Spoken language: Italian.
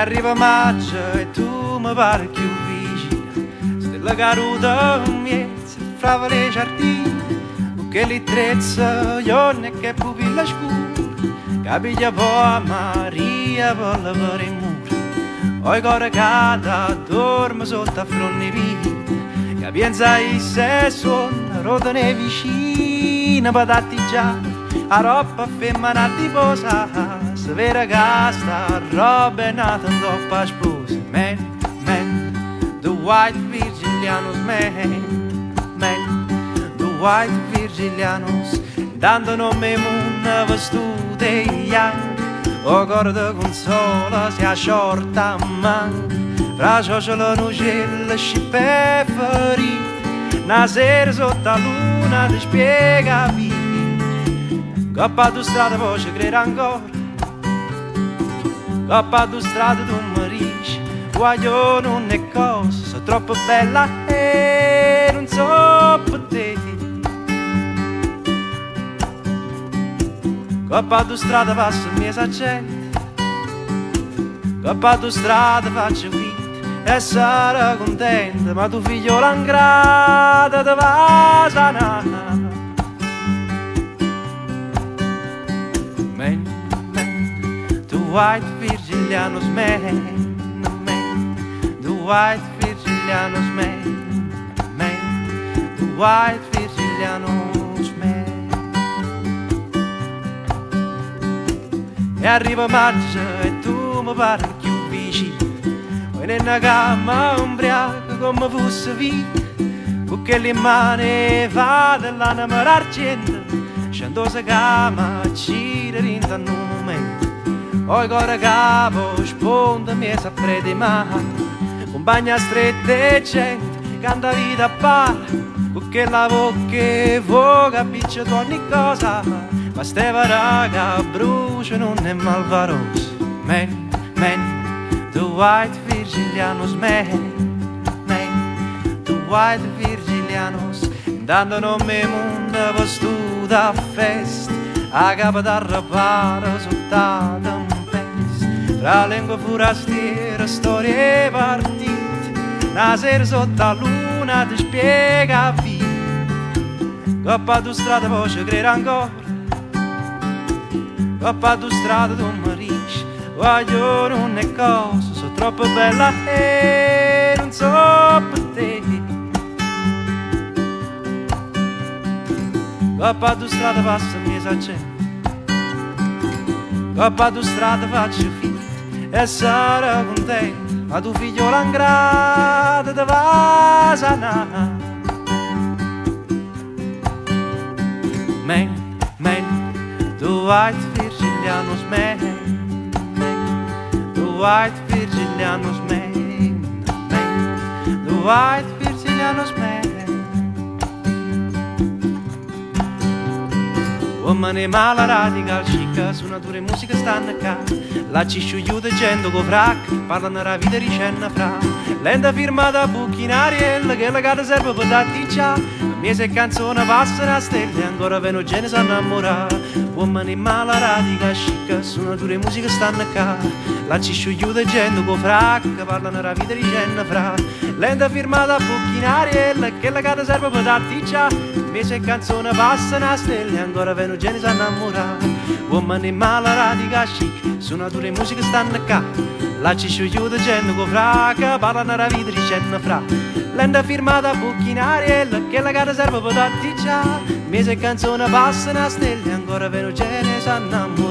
arriva maggio e tu mi pare più vicina, stella caduta in mezzo fra le giardini, che li trezza giorni che pupilla scura, capiglia poi a Maria per la per il muro, oi cuore cata dorme sotto a fronte via, che pensa se suona rotane vicina, patati già a roba femmina di posa, se vera che sta roba è nata in troppa sposa. Man, the white Virgilianos, man, the white Virgilianos, dando nome una vestuta, o corda consola si asciorta a man, fra cioccola nucella scippe ferite, una sera sotto la luna ti spiega via, coppa tu strada poi ci crede ancora, coppa tu strada tu mi dici, guaglio non è cosa, sono troppo bella e non so per te. Coppa tu strada passa il mio gente, coppa tu strada faccio vita e sarà contenta, ma tu figliola ingrata te va a sanare. Man, the white Virgilianos, man, the white Virgilianos, man, the white Virgilianos, man. E arriva maggio e tu mi pare più vicino, poi nella gamma ubriaca come fosse vita, perché le mani vado l'anima d'argento, scendo se cama ci rinda in un momento, poi cuore capo sponda mi sapere di mano, compagna stretta e gente canta vita a par, perché la bocca voga piccia tu ogni cosa, ma steva raga brucia non è malvarosa. Man, the white Virgilianos, man, the white Virgilianos, dando nome una vestuta a festa, a capo d'arrapare sotto un pezzo, tra lingua forastiera, storie partite, una sera sotto la luna ti spiega via, coppa tu strada poi ci crede ancora, coppa tu strada tu mi dici, voglio non è cosa, sono troppo bella e non so per te. Coppa tu strada passa il mio gente, coppa tu strada faccio finta e sarà contenta, ma tu figliola ingrata te va a sanare. Man, the white Virgilianos, man, the white Virgilianos, man, the white Virgilianos, man. Uomini mala radical chic, suonature e musica stanno qua, la ci sciugliuta gente con frac, parlano la vita ricenna fra, lenta firmata a buchinariella che la cara serve per tatticcia, mese canzone passano a stelle, ancora veno gene sanno innamorare, uomini mala radical chic, suonature e musica stanno qua, la ci sciugliuta gente con frac, parlano la vita ricenna fra, lenta firmata a buchinariella che la cara serve per tatticcia, mese canzone passano a stelle, ancora veno gene sanno innamorare, uomini mala radical chic, suonature e musica stanno qua, la ci sciugliuta gente con frac, parlano la vita ricenna fra, lenta firmata a buchinariella che la cara serve per tatticcia, mese canzone passano a stelle, ancora veno gene sanno innamorare.